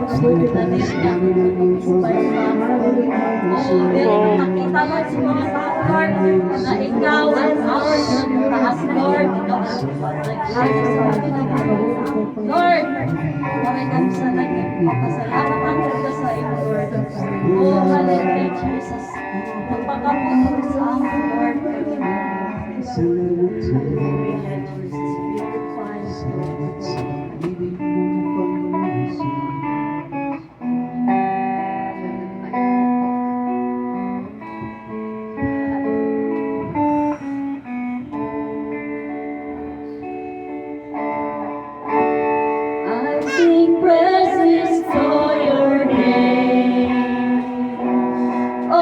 Nakita mo si mga Lord, na ikaw ang our taas, Lord. Lord, maraming kami sa nagpapasalamat ang ganda sa iyo, Lord. Oh, hallelujah, Jesus. Napakapuno sa amin, Lord. Hallelujah, Jesus. I sing praises to your name, oh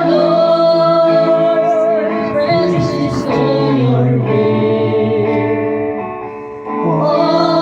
Lord, praises to your name, oh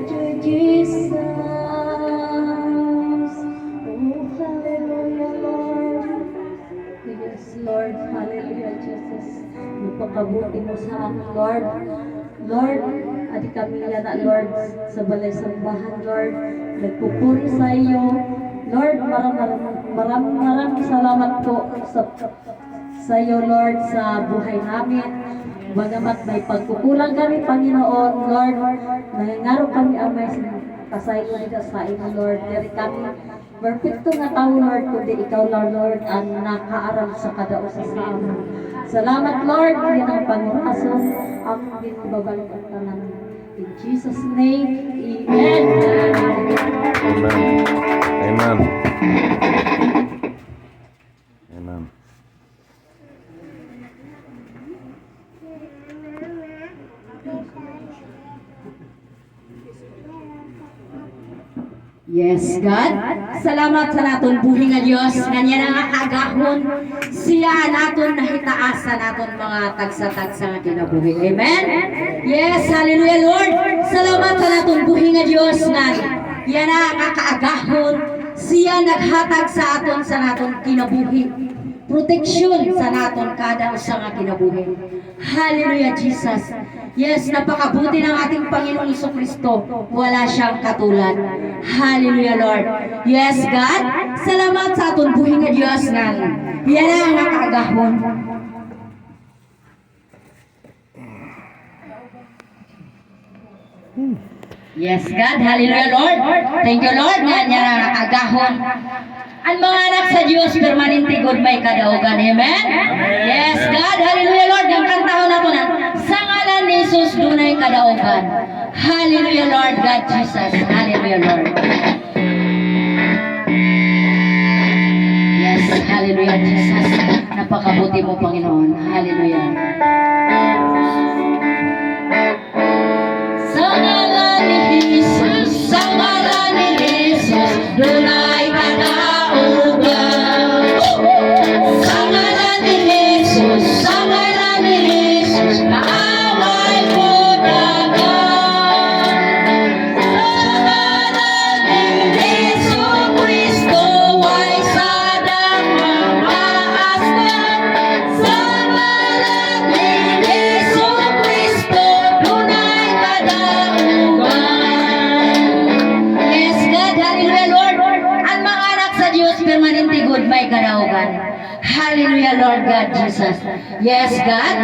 you, Jesus. Oh, hallelujah, Lord. Yes, Lord. Hallelujah, Jesus. Napakabuti mo sa amin, Lord. Lord, adi kami yan na, Lord, sa balay sambahan, Lord. Nagpupuri sa iyo. Lord, maraming salamat po sa iyo, Lord, sa buhay namin. Bagamat may pagkukulang kami, Panginoon, Lord, nangangaro kami, Amay, kasayod ka sa iyo, Lord. Dari kami, perfecto nga tao, Lord, kundi ikaw, Lord, ang nakaaral sa kadausa sa amin. Salamat, Lord, yan ang pangirason, ang binabalik ang tanan. In Jesus' name, Amen. Amen. Amen. Yes, God. Salamat sa naton buhi nga Dios nga niya nga kagahon siya naton nahitaasa naton mga tagsa-tagsa nga kinabuhi. Amen. Yes, hallelujah Lord. Salamat sa naton buhi nga Dios nga niya nga kaagahon siya naghatag sa aton sa naton kinabuhi. Proteksyon sa naton kada usa nga kinabuhi. Hallelujah Jesus. Yes, napakabuti ng ating Panginoong Jesucristo. Wala siyang katulad. Hallelujah, Lord. Yes, God. Salamat sa aton buhi nga Dios nga. Yan ang nakagahon. Yes, God. Hallelujah, Lord. Thank you, Lord. Yan ang nakagahon. Ang mga anak sa Diyos, permanente good may kadaugan. Amen? Yes, God. Hallelujah, Lord. Ang kantahon nato na, sa ngalan ni Jesus, dunay kadaugan. Hallelujah, Lord God Jesus. Hallelujah, Lord. Yes, hallelujah, Jesus. Napakabuti mo, Panginoon. Hallelujah. Sa ngalan ni Jesus, sa ngalan ni Jesus, dunay kadaugan. Sa ngalan ni Jesus, sa ngalan ni Jesus, kaaway mo dagan. Sa ngalan ni Jesucristo, ay sadang mamaasdan. Sa ngalan ni Jesucristo, dunay kadaugan. Yes, God, hallelujah, Lord. Ang mga anak sa Diyos, permanente good may kadaugan. Hallelujah, Lord God Jesus. Yes, God.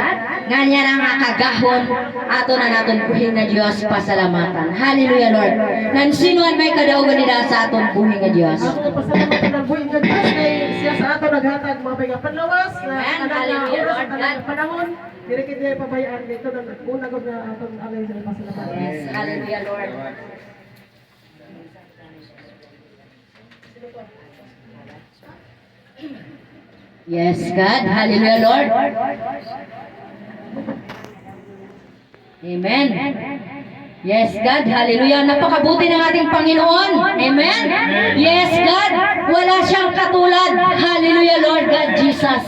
Ganyan ang akagahon ato na naton buhi nga Dios pasalamatan. Hallelujah, Lord. Nan sinuan may kadaugan nila sa aton buhi nga Dios. Ako pasalamat ng buhay nga Diyos kay siya sa ato naghatag mga bayang panlawas na Amen. kanang Hallelujah, oras Lord sa kanang God. panahon. Dili kit niya pabayaan dito na una gud na atong alay sa pasalamat. Yes, hallelujah, Lord. Yes, God. Hallelujah, Lord. Amen. Yes, God. Hallelujah. Napakabuti ng ating Panginoon. Amen. Yes, God. Wala siyang katulad. Hallelujah, Lord God Jesus.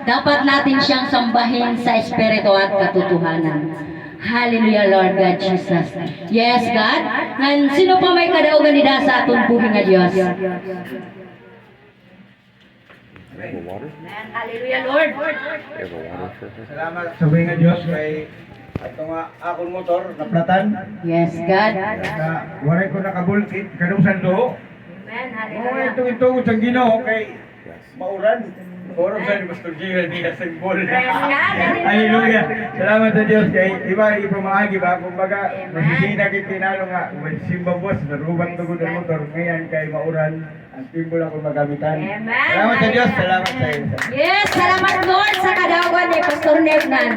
Dapat natin siyang sambahin sa espiritu at katotohanan. Hallelujah, Lord God Jesus. Yes, God. Ngan sino pa may kadaugan nila sa atong buhi nga Dios? Have a water? Amen. Hallelujah, Lord. Have a water for her? Salamat sa buhay nga Diyos kay ato nga akong motor naplatan Yes, God. na waray ko nakabulkit kadung sando. Amen. Oo, Hallelujah. itong sa Ginoo kay Yes. mauran. Oras sa ni Pastor Gira niya sa bol. Praise God. Hallelujah. Salamat sa Diyos kay iba ipamaagi ba kumbaga masisina kay pinalo nga simbang boss naruban tugod ang motor ngayon kay mauran ang timbol ako magamitan. Amen. Salamat sa Diyos, salamat sa iyo. Yes, salamat Lord sa kadaugan ni Pastor Negnan.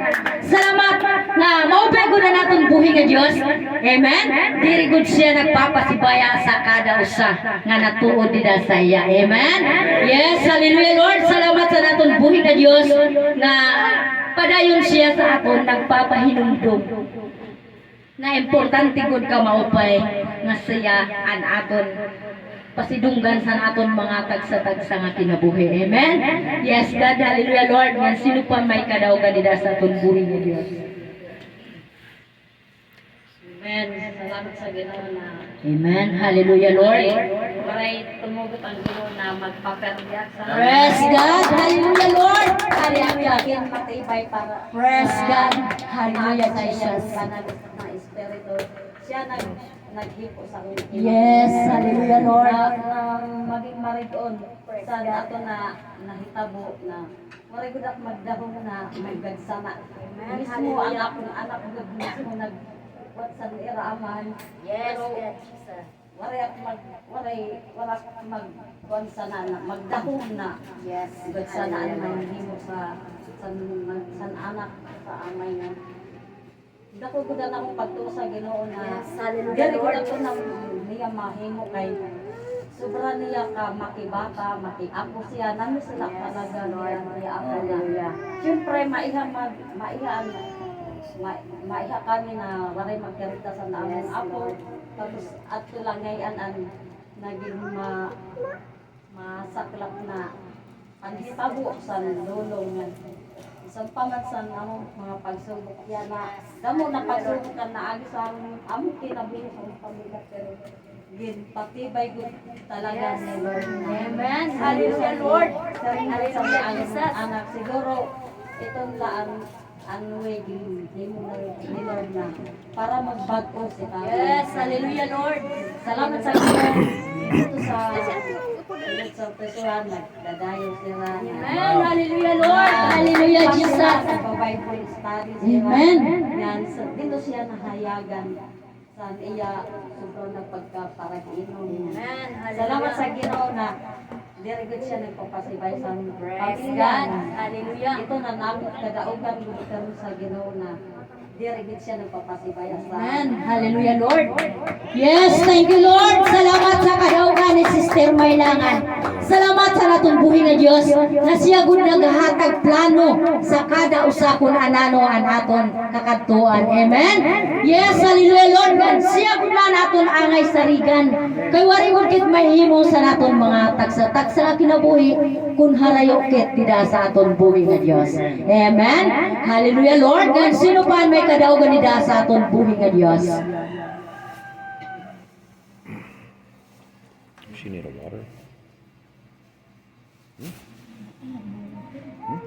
Salamat na maupay ko na natin buhi nga Diyos. Amen. Diri gud siya nagpapasibaya sa kada usa nga natuod nila sa iya. Amen. Yes, hallelujah Lord. Salamat sa naton buhi nga Diyos na padayon siya sa aton nagpapahinumdum. Na importante gud ka maupay nga siya an aton pasidunggan sa naton mga tagsa-tagsa nga kinabuhi. Amen? Yes, God, hallelujah, Lord. Nga sino pa may kadaugan nila sa aton buhi nga Diyos. Amen. Salamat sa Ginoo na Amen. Hallelujah, Lord. maray tumugot ang Ginoo na magpaperdiak sa Praise God. Hallelujah, Lord. Hallelujah. Hallelujah. Matibay para Praise God. Hallelujah, Hallelujah, Jesus. Jesus. Na Espiritu. Siya naghipo sa akin. Yes. Hallelujah, Lord. Na maging marigoon sa nato na nahitabo na marigod at magdahong na magagsama. Mismo ang akong anak ko mismo nagwat sa iraaman. Yes, Pero yes, Jesus. wala magkuan sana na magdahong na. Yes. Gud sana ang himo sa anak sa amay na. Dako gud na akong pagtuo sa Ginoo na Yes, hallelujah, dili ko Lord. na to na niya mahimo kay sobra niya ka makibata, makiapo siya, nami sila talaga niya ako na. Hallelujah. Siyempre maiha kami na waray magkarita sa naamong Yes, apo. Lord. Tapos ato lang ngayon ang naging masaklap na panghitabo sa lulong nga. Isang pamansan among mga pagsubok yan na damo na pagsubukan na agi sa among kinabuhi sa among pamilya pero gin patibay gud talaga ni Lord. Amen. Hallelujah, Lord. Hallelujah, Hallelujah, Jesus. anak siguro itong laan ang way himo na ni Lord na para magbago si Papa. Yes. Hallelujah, Lord. Salamat sa Ginoo. Dito sa pesuhan nagdadayo sila. Amen. Hallelujah, Lord. Hallelujah, Jesus. Bible study sila. Amen. Yan, dito siya nahayagan sa iya sobrang nagpagkaparagiinom. Amen. Salamat sa Ginoo na very good siya nagpapasibay sa Praise pamilya. God. Hallelujah. Ito na namin kadaugan karon sa Ginoo na very good siya nagpapasibay sa Amen. Hallelujah, Lord. Yes, thank you, Lord. Salamat sa kadaugan ni Sister Mailangan. Salamat sa natong buhi nga Dios na siya gud naghatag plano sa kada usa kun anano ang aton kakadtuan. Amen. Yes, hallelujah, Lord. God, siya gud na naton angay sarigan. Kay wari gud kit mahimo sa naton mga tagsa-tagsa nga kinabuhi kun harayo ket dida sa aton buhi nga Dios. Amen. Hallelujah, Lord. God, sino pa may kadaugan ni da sa aton buhi nga Dios? She need a water.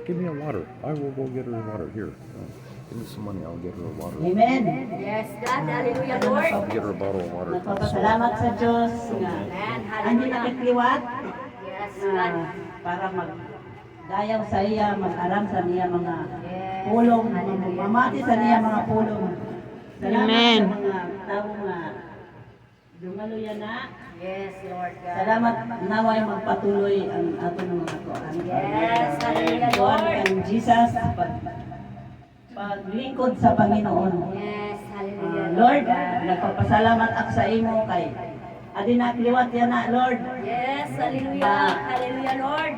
Give me a water. I will go get her a water. Here. Give me some money. I'll get her a water. Amen. Yes, God. Hallelujah, Lord. I'll get her a bottle of water. Nagpapasalamat sa Diyos nga Amen. hindi Hallelujah. nakikliwat Yes, God. para magdayaw sa iya, mag-aram sa niya mga Yes. pulong, mamati sa niya mga pulong. Salamat sa mga tao nga dumaluya na. Yes, Lord God. Salamat naway magpatuloy ang ato ng mga kuan. Yes, hallelujah, Kuan Lord. kang Jesus paglingkod sa Panginoon. Yes, hallelujah. Lord, nagpapasalamat ako sa imo kay adi na kliwat yan na, Lord. Yes, hallelujah. Hallelujah, Lord.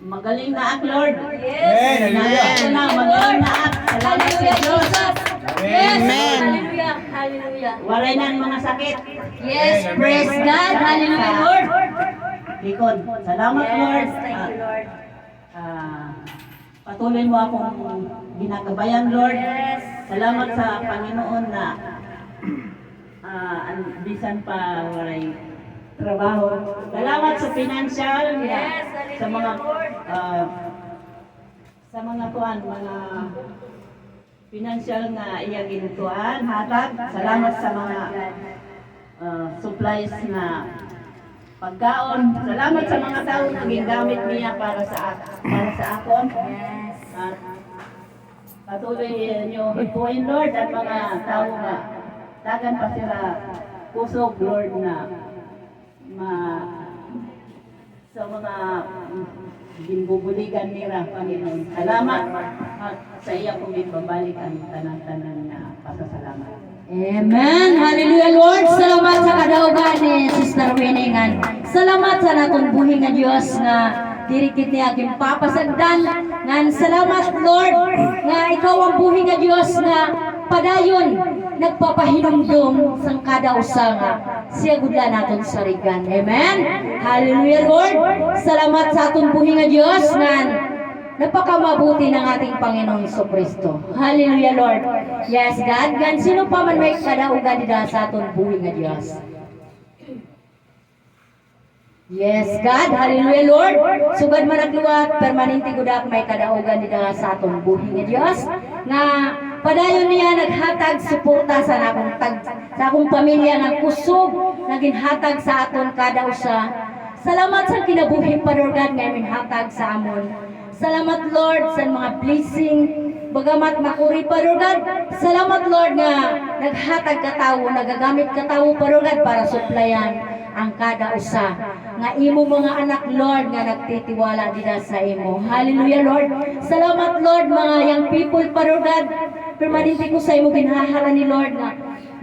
Magaling na ak, Lord. Yes. Ako na, magaling na ak. Salamat sa Hallelujah, Diyos. Jesus. Yes, hallelujah. Hallelujah. Walay na ang mga sakit. Yes, praise God. Hallelujah, Lord. Likod. Salamat, Lord. Yes, thank you, Lord. Patuloy mo akong ginagabayan, Lord. Yes. Salamat sa Panginoon na bisan pa walay trabaho. Salamat sa financial na Yes, sa mga Lord. sa mga kuan, mga financial nga iyang ginutuan, hatag. Salamat sa mga supplies na pagkaon. Salamat sa mga tao na gingamit niya para sa akon. Yes. At patuloy niyo hipuin, Lord, at mga tao nga tagan pa sila kusog, Lord, na sa mga ginbubuligan nila, Panginoon. Salamat at sa iya kong ibabalik ang tanan-tanan na pasasalamat. Amen. Hallelujah, Lord. Salamat sa kadaugan ni Sister Winingan. Salamat sa natong buhi nga Dios nga dirikit ni aking papasagdan. Ngan salamat, Lord, nga ikaw ang buhi nga Dios nga padayon nagpapahinumdum sang kada usa nga siya gudla naton sarigan. Amen. Hallelujah, Lord. Salamat sa atong buhi nga Dios nga Napakamabuti ng ating Panginoong Kristo. Hallelujah, Lord. Yes, God. Gan sino pa man may kadaugan nila sa aton buhi nga Dios. Yes, God. Hallelujah, Lord. Sugad man nagluwat, permanente gudak may kadaugan nila sa aton buhi nga Dios. Nga padayon niya naghatag suporta sa akong pamilya ng kusog na ginhatag sa aton kada usa. Salamat sa kinabuhi padurgan nga minhatag sa amon. Salamat Lord sa mga blessing bagamat makuri padurgan. Salamat Lord nga naghatag ka tawo, nagagamit ka tawo padurgan para suplayan ang kada usa nga imo mga anak Lord nga nagtitiwala dira sa imo. Hallelujah Lord. Salamat Lord mga young people padurgan. Permanente ko sa imo ginhahala ni Lord nga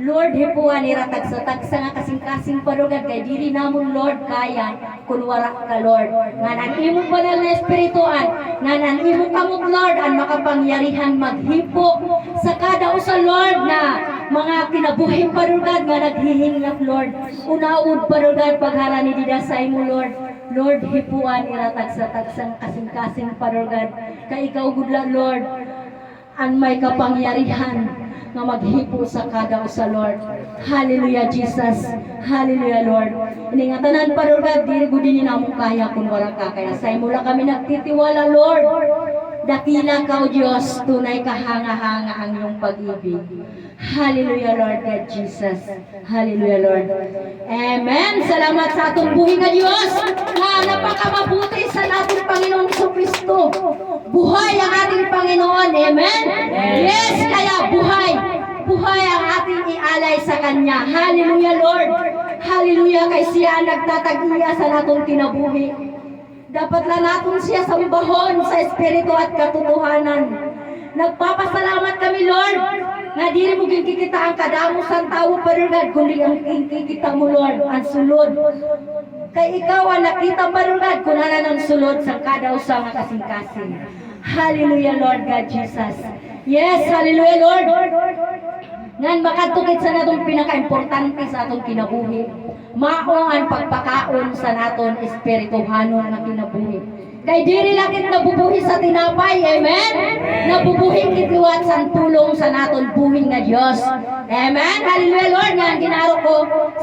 Lord, hipuan iratag sa tagsa nga kasing-kasing padugad kay dili namon Lord kaya kun wala ka Lord. Nga ang imong banal na espirituan, nga ang imong kamot Lord ang makapangyarihan maghipo sa kada usa Lord na mga kinabuhing padugad nga naghihingat Lord. Unaud padugad paghala ni dida sa imo Lord. Lord, hipuan iratag sa tagsang kasing-kasing padugad kay ikaw gudla Lord ang may kapangyarihan nga maghipo sa kada usa Lord. Hallelujah Jesus. Hallelujah Lord. Iningatanan pa Lord God, dili gud ni namo kaya kun wala ka kaya sa imo lang kami nagtitiwala Lord. Dakila ka o Diyos, tunay kahanga-hanga ang iyong pag-ibig. Hallelujah Lord God Jesus. Hallelujah Lord. Amen. Salamat sa atong buhi nga Diyos. Nga napakamabuti sa ating Panginoong Kristo. Buhay ang ating Panginoon. Amen. Yes, kaya buhay. Buhay ang ating ialay sa Kanya. Hallelujah Lord. Hallelujah kay siya nagtatag-iya sa natong kinabuhi. Dapat lang natin siya sambahon sa espiritu at katotohanan. Nagpapasalamat kami Lord nga dili mo kikita ang kadamusan tao parugad kundi ang kikita mo Lord ang sulod. Kay ikaw ang nakita parugad kunanan ang sulod sa kada usa nga kasing-kasing. Hallelujah Lord God Jesus. Yes, hallelujah Lord. Ngan makatukit sa natong pinaka-importante sa atong kinabuhi. Mao ang pagpakaon sa naton espirituhanon nga kinabuhi. Kay diri lakit nabubuhi sa tinapay, amen? Nabubuhi kitiwat sa tulong sa naton buhi nga Dios. Amen. Hallelujah Lord. Nga ginaro ko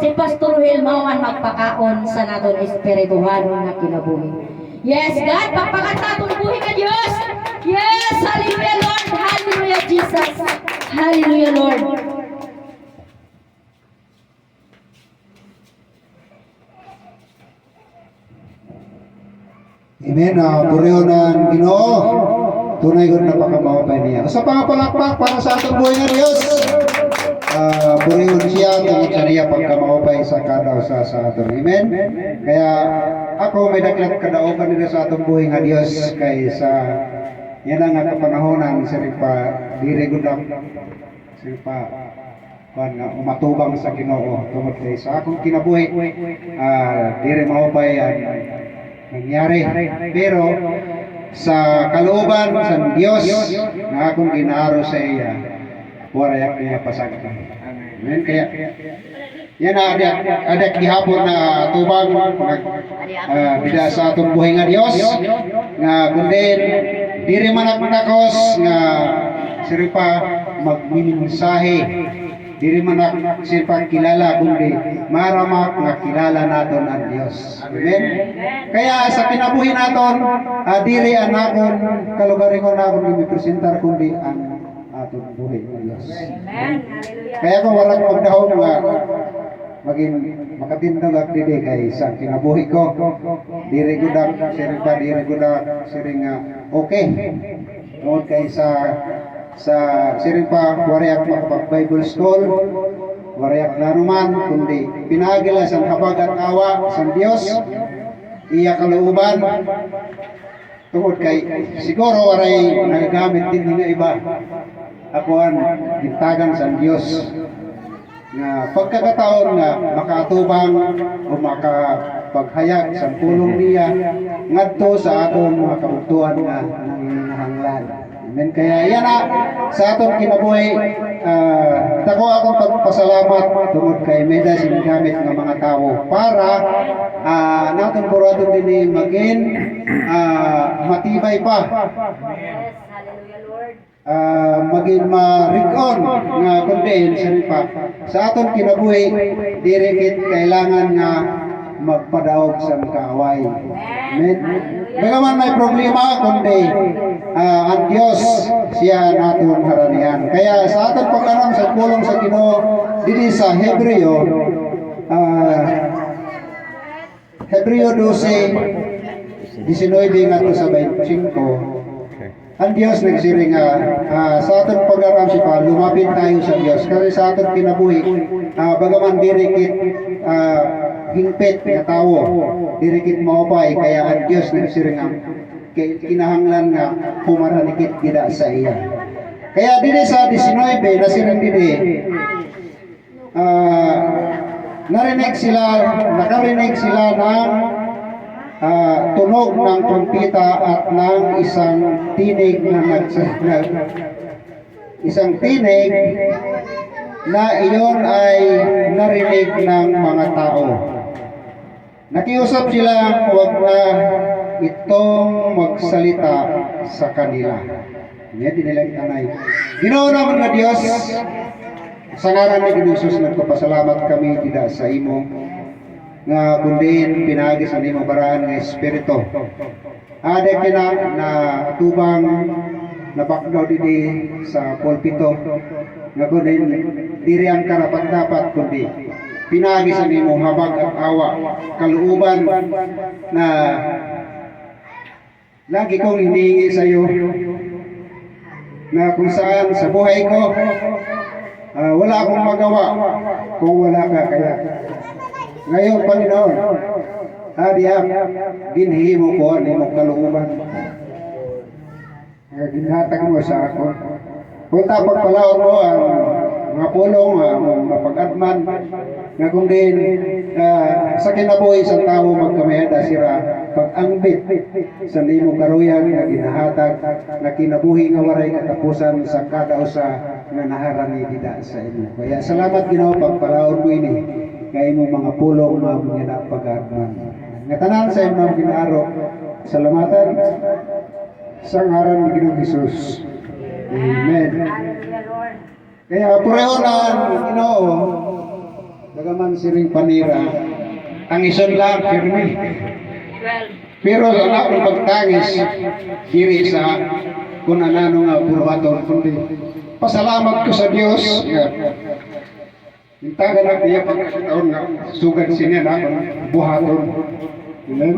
si Pastor Will mao ang magpakaon sa naton espirituhanon nga kinabuhi. Yes, God, pagpakat natong buhi nga Dios. Yes, hallelujah Lord. Hallelujah Jesus. Hallelujah Lord. Amen. Puriyon ng Ginoo. Tunay ko napakamahopay niya. Sa pangapalakpak para sa atong buhay nga Diyos. Puriyon siya tungkol sa niya pagkamahopay sa kada usa sa aton. Amen. Kaya ako may daklat kadaugan nila sa atong buhay nga Diyos kay sa yan ang nga panahonan siripa diri gudam siripa kan nga umatubang sa Ginoo tungod kay sa akong kinabuhi diri mahopay nangyari. Pero sa kalooban sa Diyos na akong ginaro sa iya, warayak niya pasagta. Amen. Kaya yan adak gihapon na tubang bida sa atong buhay nga Diyos nga kundi diri man nakos nga siripa magmimisahe diri man siripa kilala kundi maramak nga kilala naton ang Dios. Amen. Kaya sa kinabuhi naton diri ang akon kalugarin ko na akong gipresentar kundi ang aton buhay nga Dios. Amen. Kaya kung wala ko magdahom nga maging makatindog ak dili kay sa kinabuhi ko diri gudak siripa diri gudak siring okay tungod kay sa siripa wariak makapag-Bible school wariak nanuman kundi pinagila sa habag at awa sa Dios iya kalooban tungod kay siguro waray nagagamit din nga iba ako ang gintagan sa Dios nga pagkakataon nga makatubang o makapaghayag sa tulong niya ngadto sa atong mga kabuktuan nga nanginahanglan. Amen. Kaya yan na sa atong kinabuhi, dako akong pagpasalamat tungod kay Meda sinagamit ng mga tao para naton buradon din maging matibay pa. Maging ma-recon nga kundi pa sa aton kinabuhi dirikit kailangan nga magpadaog sa kaaway. Amen. Bagaman may problema kundi ang Dios siya naton haranian. Kaya sa aton pag-aram sa pulong sa Ginoo dili sa Hebreo 12:19 ngadto sa 25. Ang Diyos nagsiring sa aton pag-aram siya lumapit tayo sa Diyos kasi sa aton kinabuhi bagaman dirikit hingpit nga tawo dirikit maupay kaya ang Diyos nagsiring kinahanglan nga pumaranikit gida sa iya. Kaya dili sa 19 nasiring dili nakarinig sila ng tunog ng trumpeta at ng isang tinig na iyon ay narinig ng mga tao. Nakiusap sila huwag na itong magsalita sa kanila. Hindi nila itanay. Ginoo naman na Diyos, sa ngaran ni Jesus nagpapasalamat kami tidak sa imo nga kundin pinagi sa nimo baraan nga espiritu. Ada kina na tubang napakdaw didi sa pulpito nga kundin diri ang karapat dapat kundi pinagi sa nimo habag at awa kaluuban na lagi kong hinihingi sa iyo na kung saan sa buhay ko wala akong magawa kung wala ka. Kaya ngayon, Panginoon, ginhi mo ko ang imong kaluuban. Ginhatag mo sa ako. Punta pagpalaon mo ang mga pulong, mapag-adman, nga kung din sa kinabuhi sa tao magkamihada sira pag-angbit sa limong karuyan nga ginahatag na kinabuhi nga waray katapusan sa kada usa nga naharani dida sa imo. Kaya salamat Ginoo pagpalaon mo ini kay imong mga pulong nga mga pag-adman. Nga tanan sa imong ginaaro salamatan sa ngaran ni Ginoong Hesus. Amen. Kaya purehon na Ginoo bagaman siring panira ang ison lang firme. Pero sa akong pagtangis diri sa kung anano nga purwaton kundi pasalamat ko sa Dios nga intagan na diya pagkataon nga sugad sinya na ako buhaton. Amen.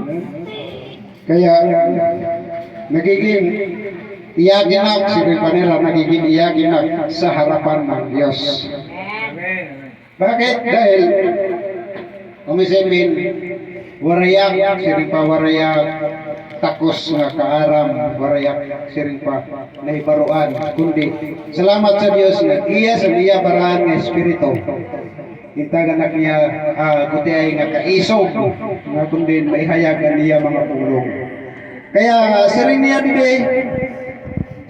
Kaya nagiging iyaginak si Panera nagiging iyaginak sa harapan ng Diyos. Bakit? Dahil umisamin warayak siring pa warayak takos nga kaaram warayak siring pa naibaruan kundi salamat sa Dios nga iya sa iya barahan nga espiritu intagan niya gutiay nga kaisog nga kundi maihayagan niya mga pulong. Kaya siring niya dide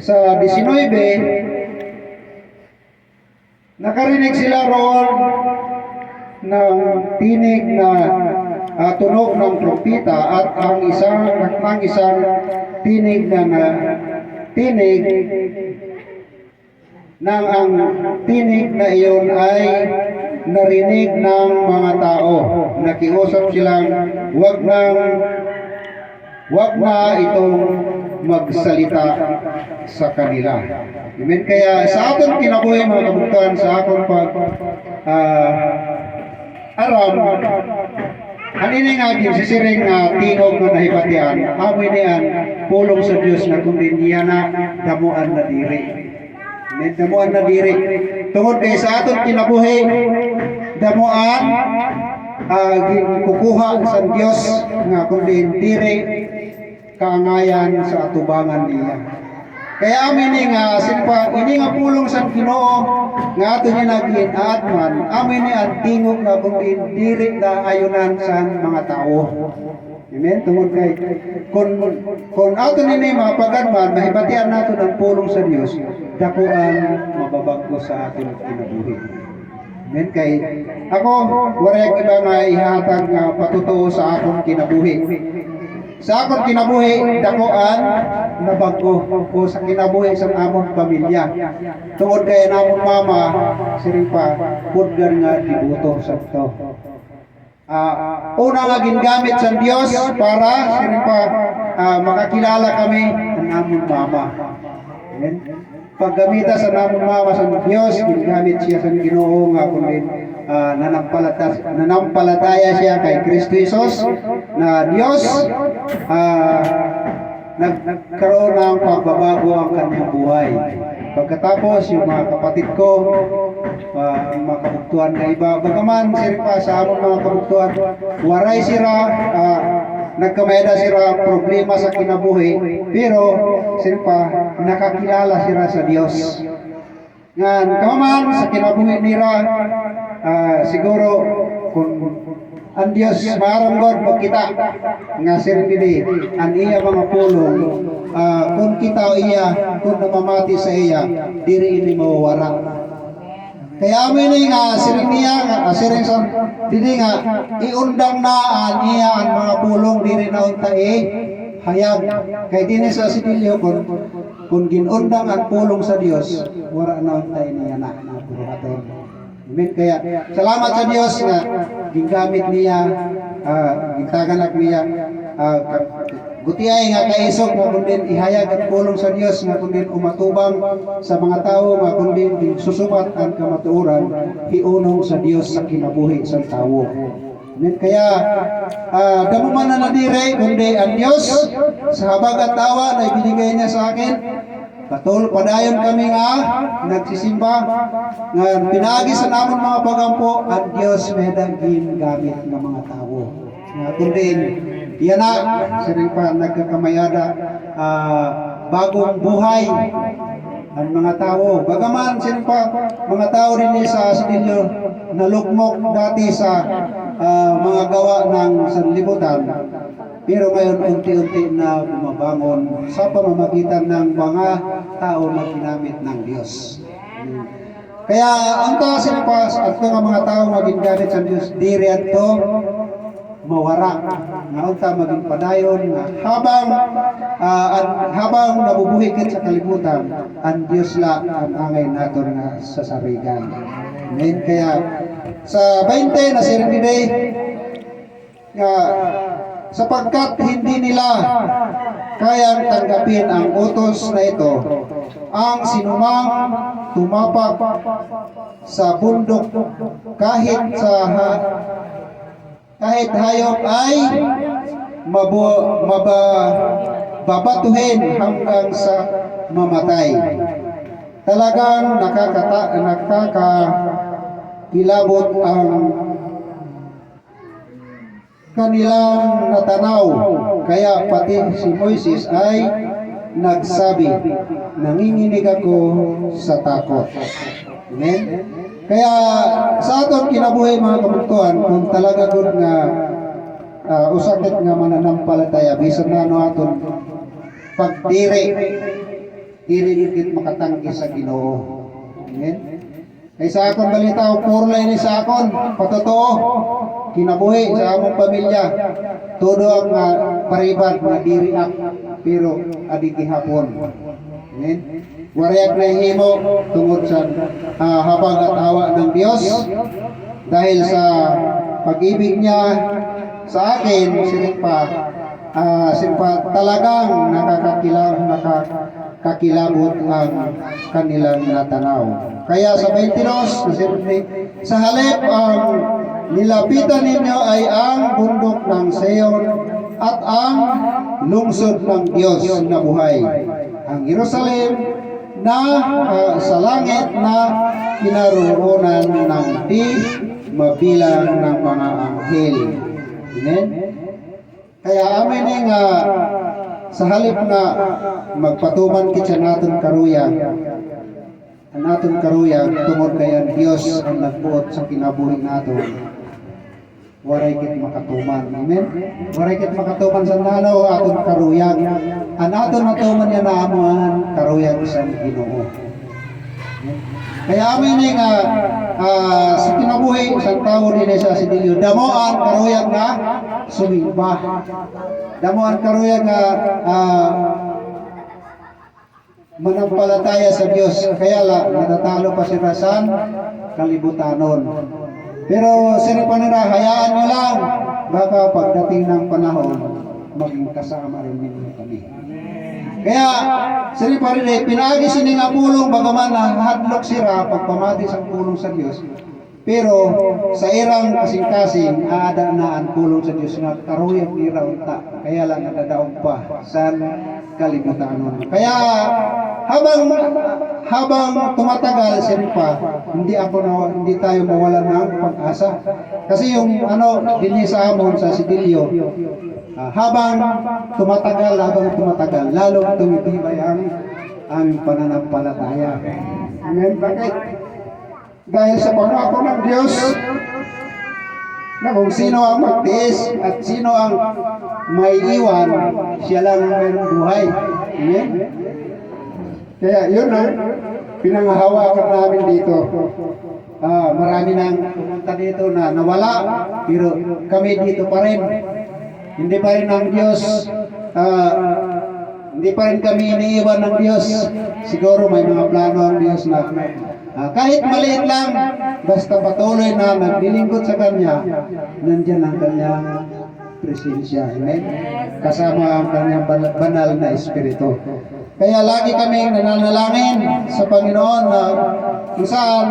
sa 19 nakarinig sila roon ng tinig na tunog ng trumpeta at ang isang tinig ang tinig na iyon ay narinig ng mga tao. Nakiusap silang wag na itong magsalita sa kanila. Amen. Kaya sa aton kinabuhi mga kabuktan sa aton pag aram anini nga sisiring tingog nga nahibatian amoy niyan pulong sa Dios na kundi niya na damuan na diri. Amen. Damuan na diri. Tungod kay sa aton kinabuhi damuan kukuha sa Dios nga kundi diri kaangayan sa atubangan niya. Kaya amin nga sinpa ini nga pulong sa Ginoo nga ato ni naghiinat man amin ni ang tingog nga kung diri na ayunan sa mga tao. Amen. Tungod kay kun ato ni mapagad man mahibatian nato ng pulong sa Dios dakuan mababagko sa ating kinabuhi. Amen. Kay ako wala iba nga ihatag nga patutuo sa akong kinabuhi. Sa akong kinabuhi, dakuan na bago ko sa kinabuhi sa among pamilya. Tungod kay namong mama, siripa, pudgar nga dibuto sa ito. Una nga gingamit sa Dios para siripa makakilala kami ng among mama. Amen. Paggamita sa namong mama sa Dios, gingamit siya sa Ginoo nga kundi nanampalataya siya kay Kristo Jesus na Diyos, nagkaroon ng pagbabago ang kanyang buhay. Pagkatapos, yung mga kapatid ko, ang mga kabuktuan na iba, bagaman siripa sa among mga kabuktuan, waray sira, nagkamayda sira problema sa kinabuhi, pero siripa, nakakilala sira sa Diyos. Ngan kamaman sa kinabuhi nila, siguro kung ang Diyos maramgod mo kita nga sirpili ang iya mga pulong kung kita o iya kung namamati sa iya diri ini mawawara. Kaya amin nga siriniya nga sirinson dili nga iundang na ang iya ang mga pulong diri na unta hayag kay dinhi sa sidilyo kung ginundang ang pulong sa Dios wala na unta niya na buhaton. Amen. Kaya salamat sa Dios nga gingamit niya gitaganak niya gutiay nga kaisog nga kundi ihayag ang pulong sa Dios nga kundi umatubang sa mga tao nga kundi susubat ang kamatuoran hiunong sa Dios sa kinabuhi sa tao. Amen. Kaya damo man na nadire kundi ang Dios sa habag at tawa na ibinigay niya sa akin. Padayon kami nga nagsisimba nga pinaagi sa namon mga pagampo ang Dios medang gingamit ng mga tao. Nga kundi yan na siripa nagkakamayada bagong buhay ang mga tao. Bagaman siripa mga tao rin sa sidilyo nalugmok dati sa mga gawa ng sanlibutan. Pero ngayon unti-unti na bumabangon sa pamamagitan ng mga tao na ginamit ng Diyos. Kaya ang taas pas at nga mga tao maging gamit sa Diyos, diri ato mawara. Nga unta maging padayon na habang nabubuhikit sa kalibutan, ang Diyos la ang angay naton na sasarigan. Amen. Kaya sa 20 na Serenity nga sapagkat hindi nila kayang tanggapin ang utos na ito, ang sinumang tumapak sa bundok kahit hayop ay babatuhin hanggang sa mamatay. Talagang nakakakilabot ang kanilang natanaw. Kaya pati si Moises ay nagsabi, nanginginig ako sa takot. Amen? Kaya sa aton kinabuhi mga kabuktuan, kung talaga gud nga usakit nga mananampalataya, bisan na ano aton pagdiri, diri makatanggi sa Ginoo. Amen? Kaya sa akong balita, purlay ni sa akon, patotoo, kinabuhi sa among pamilya, todo ang paribad na diri up, pero adi gihapon. Amen? Wariyak na himo tungod sa habag at awa ng Diyos dahil sa pag-ibig niya sa akin, sinpa talagang nakakakilabot ang kanilang natanaw. Kaya sa 22, sa halip ang nilapitan ninyo ay ang bundok ng Sion at ang lungsod ng Diyos na buhay, ang Jerusalem na sa langit na kinaroroonan ng di mabilang ng mga anghel. Amen? Kaya amin nga sa halip na magpatuman kitsa naton karuya, ang naton karuya tungod kay ang Dios ang nagbuot sa kinabuhi naton. Waray kit makatuman. Amen. Waray kit makatuman sa nanaw aton karuya. Ang aton matuman niya na amuhan karuya sa Ginoo. Kaya amin ni nga sa kinabuhi sa tao din sa Sidilyo, damoan karuya nga sumimba. Damoan karuya nga manampalataya sa Dios, kaya natatalo pa sila sa kalibutanon. Pero sila pa nila, hayaan nyo lang, baka pagdating ng panahon, maging kasama rin ninyo kami. Kaya sila pa rin, pinagi sila nga pulong, bagaman hadlok sila pagpamati sa pulong sa Diyos. Pero sa irang kasing-kasing, aada na ang pulong sa Diyos nga karuyang ira unta, kaya lang nadadaog pa sa kalibutanon. Kaya habang tumatagal pa, hindi tayo mawalan ng pag-asa. Kasi yung dinhi sa amon sa Sidilyo, habang tumatagal, lalo tumitibay ang aming pananampalataya. Amen. Bakit? Dahil sa pangako ng Diyos na kung sino ang magtiis at sino ang may iwan, siya lang ang mayroong buhay. Amen? Kaya yun ang pinanghahawakan namin dito. Marami nang pumunta dito na nawala, pero kami dito pa rin. Hindi pa rin ang Diyos, hindi pa rin kami iniiwan ng Diyos. Siguro may mga plano ang Diyos na kahit maliit lang, basta patuloy na naglilingkod sa Kanya, nandiyan ang Kanyang presensya. Amen? Kasama ang Kanyang banal na Espiritu. Kaya lagi kami nananalangin sa Panginoon na kung saan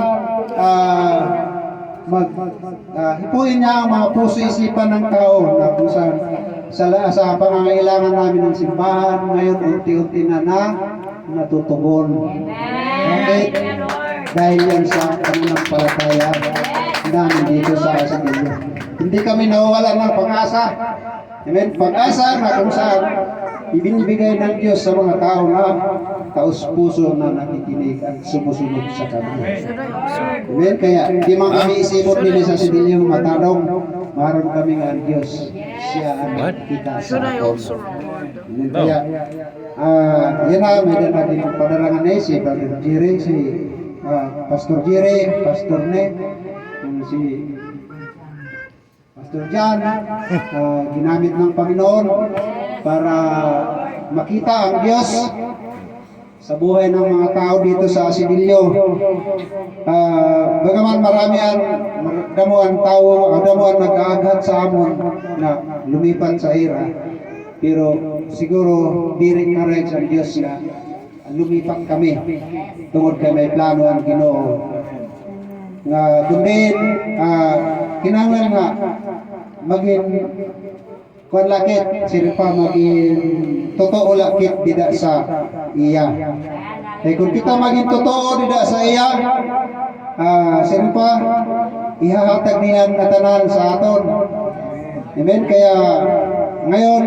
hipuin niya ang mga puso-isipan ng tao na kung saan sa pangangailangan namin ng simbahan ngayon unti-unti na natutugon. Bakit? Dahil yan sa pananampalataya namin dito sa Sidilyo. Hindi kami nawawala ng pag-asa. Amen? Pag-asa na kung saan ibinibigay ng Diyos sa mga tao na taos-puso na nakikinig at sumusunod sa Kanya. Amen? Kaya hindi man kami isipot nila sa Sidilyo matanong, maroon kami nga ang Diyos. Siya ang nakikita sa atin. Amen? Kaya yan na, may dala din ang padarangan na si Brother Jerry, si Pastor Jerry, Pastor Ne, si Pastor John, ginamit ng Panginoon para makita ang Diyos sa buhay ng mga tao dito sa Sidilyo. Bagaman marami ang damuan tao, damuan nag-aaghat sa amon na lumipat sa ira, pero siguro diri na rin sa Diyos na lumipat kami tungod kay may plano ang Ginoo nga kundi kinahanglan nga maging lakit sila pa maging totoo lakit dida sa iya. Kaya kung kita maging totoo dida sa iya, sila pa ihahatag niya ang tanan sa aton. Amen. Kaya ngayon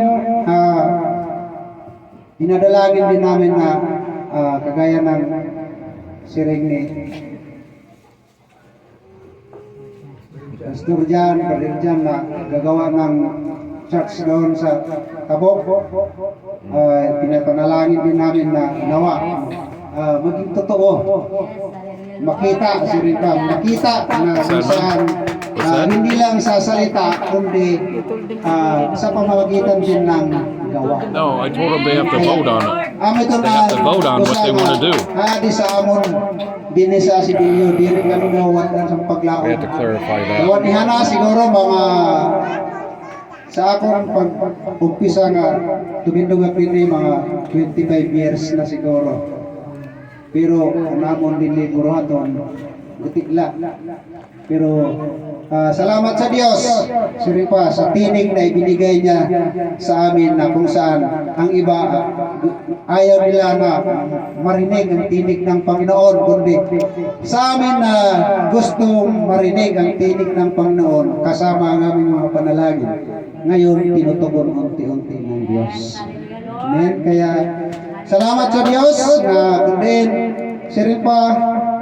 dinadalangin din namin na kagaya ng siring ni Pastor Jan, Brother Jan na gagawa ng church doon sa Tabok. Pinapanalangin din namin na nawa maging totoo. Makita si Rika, makita na kung saan hindi lang sa salita kundi sa pamamagitan din ng gawa. No, I told them they have to vote on it. They have to vote on what they want to do. Di sa amon din sa Sidilyo, di rin kami nawat sa paglaon. We have to clarify that. Gawat ni Hana siguro mga sa akong pag-umpisa nga tumindog din mga 25 years na siguro. Pero namon din ni Buruhaton gutigla. Pero salamat sa Diyos, suri pa sa tinig na ibinigay niya sa amin na kung saan ang iba ayaw nila na marinig ang tinig ng Panginoon, kundi sa amin na gustong marinig ang tinig ng Panginoon kasama ang aming mga panalangin. Ngayon tinutugon unti-unti ng Diyos. Amen. Kaya salamat sa Dios na kundin sirin pa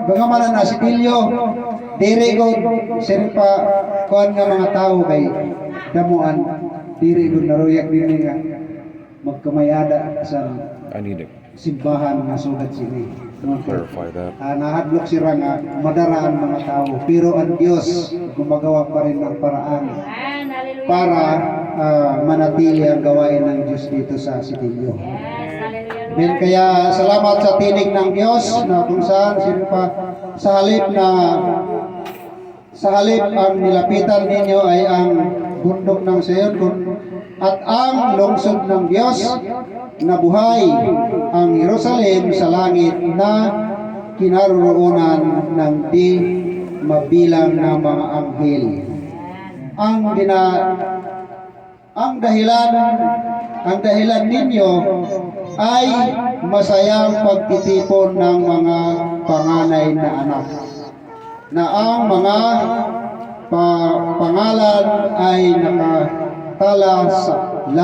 bagaman na si Tilio diri ko sirin pa kuan nga mga tao kay damuan diri ko naruyak dinhi nga magkamayada sa I need to simbahan nga sugat sini. clarify that. Nahadlok sila nga madaraan mga tao pero ang Dios gumagawa pa rin ng paraan para manatili ang gawain ng Diyos dito sa Sitilio. Amen. Kaya salamat sa tinig ng Diyos na kung saan sila pa sa halip ang nilapitan ninyo ay ang bundok ng Sion at ang lungsod ng Diyos na buhay ang Jerusalem sa langit na kinaroroonan ng di mabilang na mga anghel. Ang dahilan ninyo ay masayang pagtitipon ng mga panganay na anak na ang mga pangalan ay nakatala sa